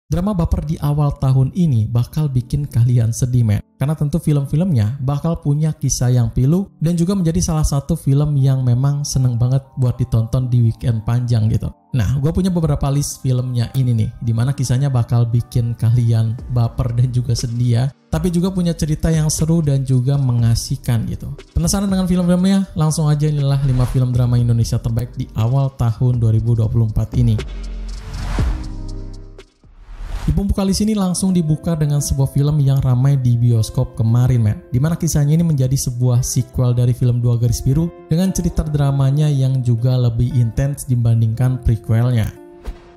Drama baper di awal tahun ini bakal bikin kalian sedih, men. Karena tentu film-filmnya bakal punya kisah yang pilu dan juga menjadi salah satu film yang memang seneng banget buat ditonton di weekend panjang gitu. Nah, gue punya beberapa list filmnya ini nih, dimana kisahnya bakal bikin kalian baper dan juga sedih ya. Tapi juga punya cerita yang seru dan juga mengasihkan gitu. Penasaran dengan film-filmnya? Langsung aja, inilah 5 film drama Indonesia terbaik di awal tahun 2024 ini. Di pembuka list ini langsung dibuka dengan sebuah film yang ramai di bioskop kemarin, men. Dimana kisahnya ini menjadi sebuah sequel dari film Dua Garis Biru dengan cerita dramanya yang juga lebih intens dibandingkan prequelnya.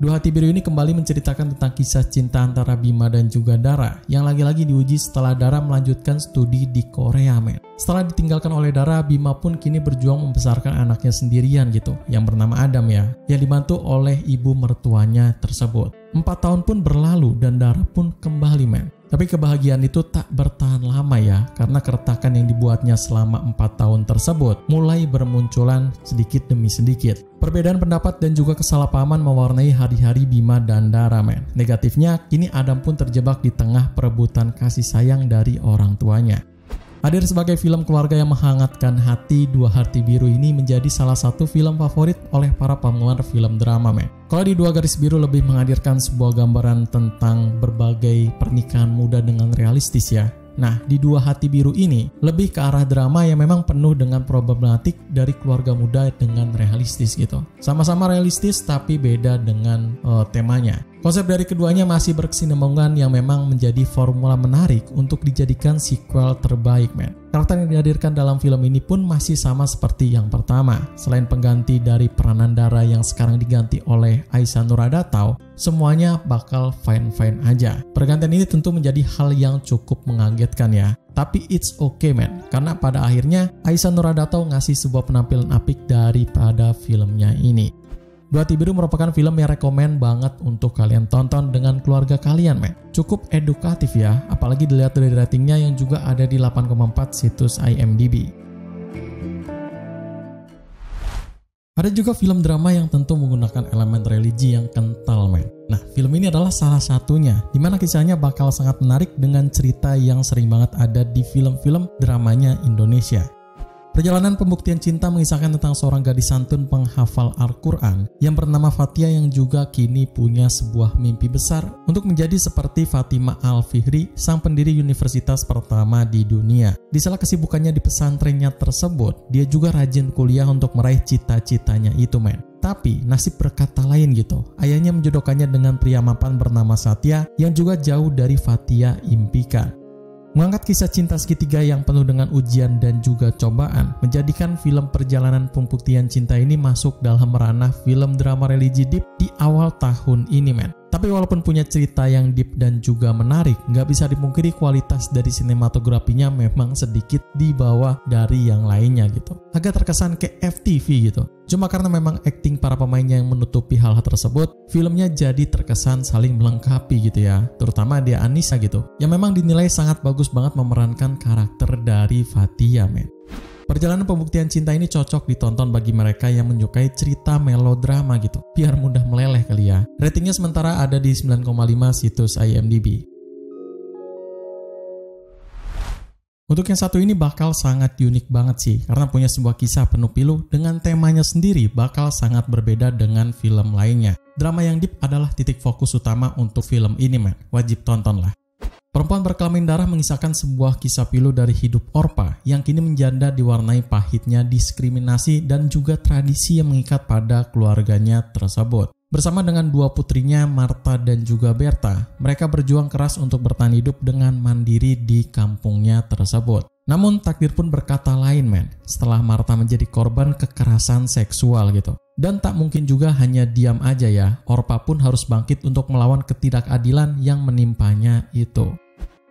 Dua Hati Biru ini kembali menceritakan tentang kisah cinta antara Bima dan juga Dara yang lagi-lagi diuji setelah Dara melanjutkan studi di Korea, men. Setelah ditinggalkan oleh Dara, Bima pun kini berjuang membesarkan anaknya sendirian gitu, yang bernama Adam ya, yang dibantu oleh ibu mertuanya tersebut. 4 tahun pun berlalu dan Dara pun kembali, men. Tapi kebahagiaan itu tak bertahan lama ya, karena keretakan yang dibuatnya selama 4 tahun tersebut mulai bermunculan sedikit demi sedikit. Perbedaan pendapat dan juga kesalahpahaman mewarnai hari-hari Bima dan Dara, men. Negatifnya, kini Adam pun terjebak di tengah perebutan kasih sayang dari orang tuanya. Hadir sebagai film keluarga yang menghangatkan hati, Dua Hati Biru ini menjadi salah satu film favorit oleh para penggemar film drama, men. Kalau di Dua Garis Biru lebih menghadirkan sebuah gambaran tentang berbagai pernikahan muda dengan realistis ya. Nah, di Dua Hati Biru ini lebih ke arah drama yang memang penuh dengan problematik dari keluarga muda dengan realistis gitu. Sama-sama realistis tapi beda dengan temanya. Konsep dari keduanya masih berkesinambungan yang memang menjadi formula menarik untuk dijadikan sequel terbaik, men. Karakter yang dihadirkan dalam film ini pun masih sama seperti yang pertama. Selain pengganti dari peranan Dara yang sekarang diganti oleh Aisyah Nuradatau, semuanya bakal fine-fine aja. Pergantian ini tentu menjadi hal yang cukup mengagetkan ya. Tapi it's okay, man. Karena pada akhirnya Aisyah Nuradatau ngasih sebuah penampilan apik daripada filmnya ini. Dua Hati Biru merupakan film yang rekomen banget untuk kalian tonton dengan keluarga kalian, men. Cukup edukatif ya, apalagi dilihat dari ratingnya yang juga ada di 8,4 situs IMDb. Ada juga film drama yang tentu menggunakan elemen religi yang kental, men. Nah, film ini adalah salah satunya, dimana kisahnya bakal sangat menarik dengan cerita yang sering banget ada di film-film dramanya Indonesia. Perjalanan pembuktian cinta mengisahkan tentang seorang gadis santun penghafal Al-Quran yang bernama Fatia yang juga kini punya sebuah mimpi besar untuk menjadi seperti Fatimah Al-Fihri, sang pendiri universitas pertama di dunia. Di sela kesibukannya di pesantrennya tersebut, dia juga rajin kuliah untuk meraih cita-citanya itu, men. Tapi nasib berkata lain gitu. Ayahnya menjodohkannya dengan pria mapan bernama Satya yang juga jauh dari Fatia impikan. Mengangkat kisah cinta segitiga yang penuh dengan ujian dan juga cobaan, menjadikan film perjalanan pembuktian cinta ini masuk dalam ranah film drama religi deep di awal tahun ini, men. Tapi walaupun punya cerita yang deep dan juga menarik, nggak bisa dipungkiri kualitas dari sinematografinya memang sedikit di bawah dari yang lainnya gitu. Agak terkesan kayak FTV gitu. Cuma karena memang akting para pemainnya yang menutupi hal tersebut, filmnya jadi terkesan saling melengkapi gitu ya. Terutama dia Anissa gitu, yang memang dinilai sangat bagus banget memerankan karakter dari Fatia, men. Perjalanan pembuktian cinta ini cocok ditonton bagi mereka yang menyukai cerita melodrama gitu, biar mudah meleleh kali ya. Ratingnya sementara ada di 9,5 situs IMDb. Untuk yang satu ini bakal sangat unik banget sih, karena punya sebuah kisah penuh pilu dengan temanya sendiri bakal sangat berbeda dengan film lainnya. Drama yang deep adalah titik fokus utama untuk film ini, man. Wajib tonton lah. Perempuan berkelamin darah mengisahkan sebuah kisah pilu dari hidup Orpa yang kini menjanda diwarnai pahitnya diskriminasi dan juga tradisi yang mengikat pada keluarganya tersebut. Bersama dengan dua putrinya, Marta dan juga Berta, mereka berjuang keras untuk bertahan hidup dengan mandiri di kampungnya tersebut. Namun takdir pun berkata lain, men, setelah Marta menjadi korban kekerasan seksual gitu. Dan tak mungkin juga hanya diam aja ya, Orpa pun harus bangkit untuk melawan ketidakadilan yang menimpanya itu.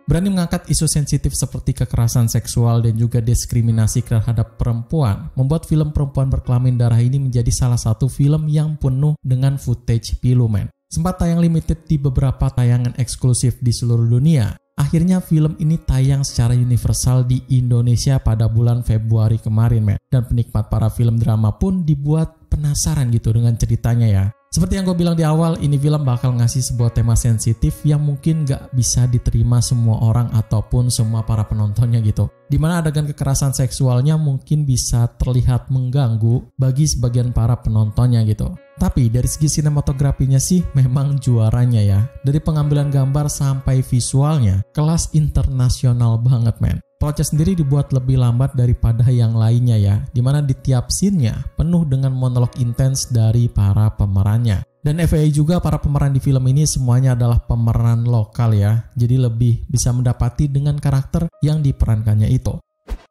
Berani mengangkat isu sensitif seperti kekerasan seksual dan juga diskriminasi terhadap perempuan, membuat film Perempuan Berkelamin Darah ini menjadi salah satu film yang penuh dengan footage pilu, men. Sempat tayang limited di beberapa tayangan eksklusif di seluruh dunia. Akhirnya film ini tayang secara universal di Indonesia pada bulan Februari kemarin, men. Dan penikmat para film drama pun dibuat penasaran gitu dengan ceritanya ya. Seperti yang gue bilang di awal, ini film bakal ngasih sebuah tema sensitif yang mungkin gak bisa diterima semua orang ataupun semua para penontonnya gitu. Dimana adegan kekerasan seksualnya mungkin bisa terlihat mengganggu bagi sebagian para penontonnya gitu. Tapi dari segi sinematografinya sih memang juaranya ya. Dari pengambilan gambar sampai visualnya, kelas internasional banget men. Plotnya sendiri dibuat lebih lambat daripada yang lainnya ya, dimana di tiap scene-nya penuh dengan monolog intens dari para pemerannya. Dan FYI juga para pemeran di film ini semuanya adalah pemeran lokal ya, jadi lebih bisa mendapati dengan karakter yang diperankannya itu.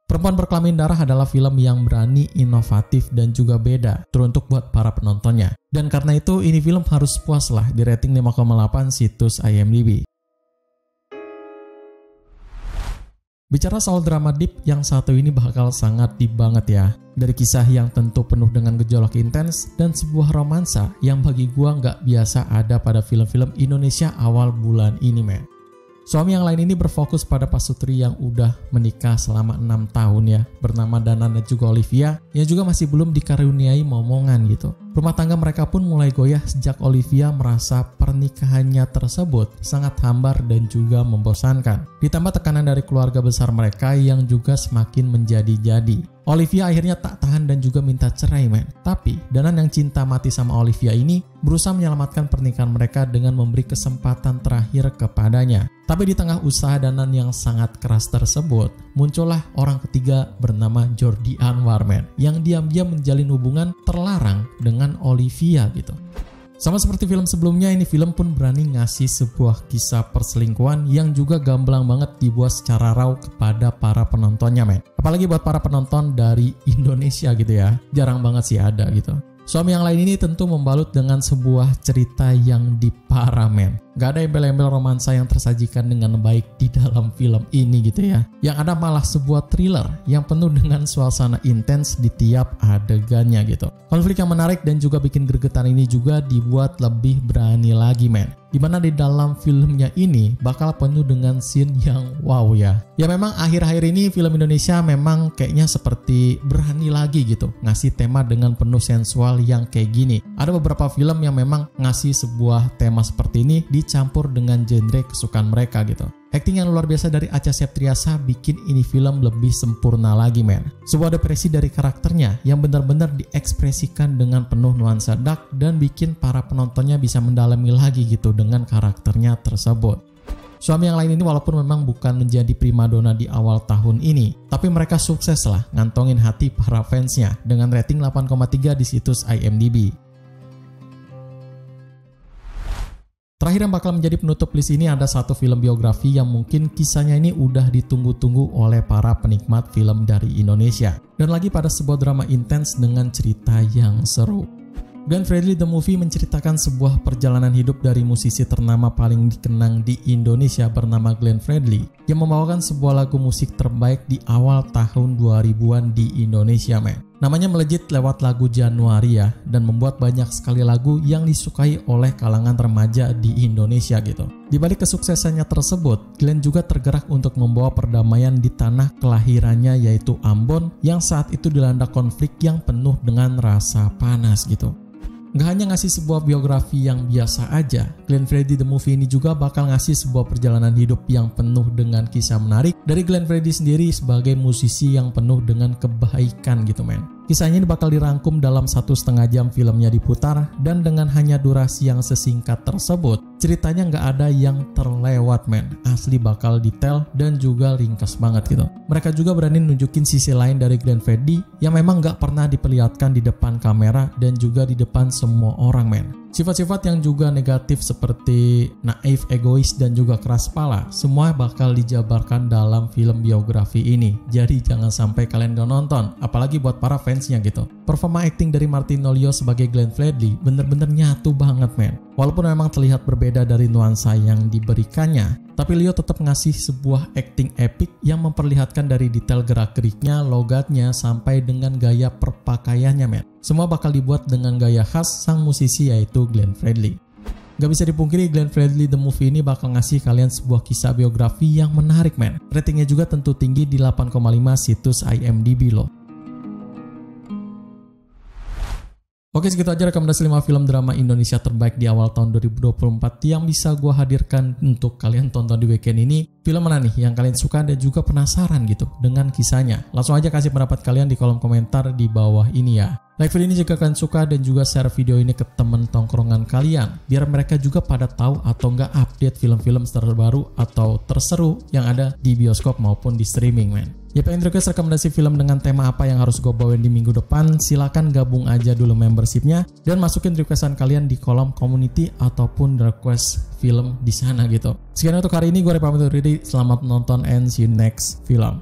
Perempuan Berkelamin Darah adalah film yang berani, inovatif, dan juga beda, teruntuk buat para penontonnya. Dan karena itu ini film harus puas lah di rating 5,8 situs IMDb. Bicara soal drama deep, yang satu ini bakal sangat deep banget ya. Dari kisah yang tentu penuh dengan gejolak intens dan sebuah romansa yang bagi gua nggak biasa ada pada film-film Indonesia awal bulan ini men. Suami yang lain ini berfokus pada pasutri yang udah menikah selama 6 tahun ya, bernama Danan dan juga Olivia, yang juga masih belum dikaruniai momongan gitu. Rumah tangga mereka pun mulai goyah sejak Olivia merasa pernikahannya tersebut sangat hambar dan juga membosankan. Ditambah tekanan dari keluarga besar mereka yang juga semakin menjadi-jadi. Olivia akhirnya tak tahan dan juga minta cerai men. Tapi Danan yang cinta mati sama Olivia ini berusaha menyelamatkan pernikahan mereka dengan memberi kesempatan terakhir kepadanya. Tapi di tengah usaha Danan yang sangat keras tersebut, muncullah orang ketiga bernama Jordi Anwar men, yang diam-diam menjalin hubungan terlarang dengan Olivia gitu. Sama seperti film sebelumnya, ini film pun berani ngasih sebuah kisah perselingkuhan yang juga gamblang banget dibuat secara raw kepada para penontonnya men. Apalagi buat para penonton dari Indonesia gitu ya, jarang banget sih ada gitu. Suami yang lain ini tentu membalut dengan sebuah cerita yang diparah men. Gak ada embel-embel romansa yang tersajikan dengan baik di dalam film ini gitu ya. Yang ada malah sebuah thriller yang penuh dengan suasana intens di tiap adegannya gitu. Konflik yang menarik dan juga bikin gregetan ini juga dibuat lebih berani lagi men. Dimana di dalam filmnya ini bakal penuh dengan scene yang wow ya. Ya memang akhir-akhir ini film Indonesia memang kayaknya seperti berani lagi gitu ngasih tema dengan penuh sensual yang kayak gini. Ada beberapa film yang memang ngasih sebuah tema seperti ini dicampur dengan genre kesukaan mereka gitu. Acting yang luar biasa dari Acha Septriasa bikin ini film lebih sempurna lagi men. Sebuah depresi dari karakternya yang benar-benar diekspresikan dengan penuh nuansa dark dan bikin para penontonnya bisa mendalami lagi gitu dengan karakternya tersebut. Suami yang lain ini walaupun memang bukan menjadi primadona di awal tahun ini, tapi mereka sukses lah ngantongin hati para fansnya dengan rating 8,3 di situs IMDb. Terakhir yang bakal menjadi penutup list ini ada satu film biografi yang mungkin kisahnya ini udah ditunggu-tunggu oleh para penikmat film dari Indonesia. Dan lagi pada sebuah drama intens dengan cerita yang seru. Glenn Fredly The Movie menceritakan sebuah perjalanan hidup dari musisi ternama paling dikenang di Indonesia bernama Glenn Fredly yang membawakan sebuah lagu musik terbaik di awal tahun 2000-an di Indonesia men. Namanya melejit lewat lagu Januari ya, dan membuat banyak sekali lagu yang disukai oleh kalangan remaja di Indonesia gitu. Di balik kesuksesannya tersebut, Glenn juga tergerak untuk membawa perdamaian di tanah kelahirannya yaitu Ambon yang saat itu dilanda konflik yang penuh dengan rasa panas gitu. Gak hanya ngasih sebuah biografi yang biasa aja, Glenn Fredly The Movie ini juga bakal ngasih sebuah perjalanan hidup yang penuh dengan kisah menarik dari Glenn Fredly sendiri sebagai musisi yang penuh dengan kebaikan gitu men. Kisahnya ini bakal dirangkum dalam 1,5 jam filmnya diputar, dan dengan hanya durasi yang sesingkat tersebut, ceritanya nggak ada yang terlewat men. Asli bakal detail dan juga ringkas banget gitu. Mereka juga berani nunjukin sisi lain dari Glenn Fredly yang memang nggak pernah diperlihatkan di depan kamera dan juga di depan semua orang men. Sifat-sifat yang juga negatif seperti naif, egois, dan juga keras kepala semua bakal dijabarkan dalam film biografi ini. Jadi jangan sampai kalian gak nonton, apalagi buat para fansnya gitu. Performa acting dari Martin Nolio sebagai Glenn Fredly bener-bener nyatu banget men. Walaupun memang terlihat berbeda dari nuansa yang diberikannya, tapi Leo tetap ngasih sebuah acting epic yang memperlihatkan dari detail gerak-geriknya, logatnya, sampai dengan gaya perpakaiannya men. Semua bakal dibuat dengan gaya khas sang musisi yaitu Glenn Fredly. Gak bisa dipungkiri Glenn Fredly The Movie ini bakal ngasih kalian sebuah kisah biografi yang menarik men. Ratingnya juga tentu tinggi di 8,5 situs IMDb loh. Oke, segitu aja rekomendasi 5 film drama Indonesia terbaik di awal tahun 2024 yang bisa gue hadirkan untuk kalian tonton di weekend ini. Film mana nih yang kalian suka dan juga penasaran gitu dengan kisahnya? Langsung aja kasih pendapat kalian di kolom komentar di bawah ini ya. Like video ini jika kalian suka dan juga share video ini ke temen tongkrongan kalian biar mereka juga pada tahu atau nggak update film-film terbaru atau terseru yang ada di bioskop maupun di streaming, men. Ya, pengen request rekomendasi film dengan tema apa yang harus gue bawain di minggu depan? Silahkan gabung aja dulu membershipnya dan masukin requestan kalian di kolom community ataupun request film di sana gitu. Sekian untuk hari ini, gue pamit undur diri. Selamat menonton and see you next film.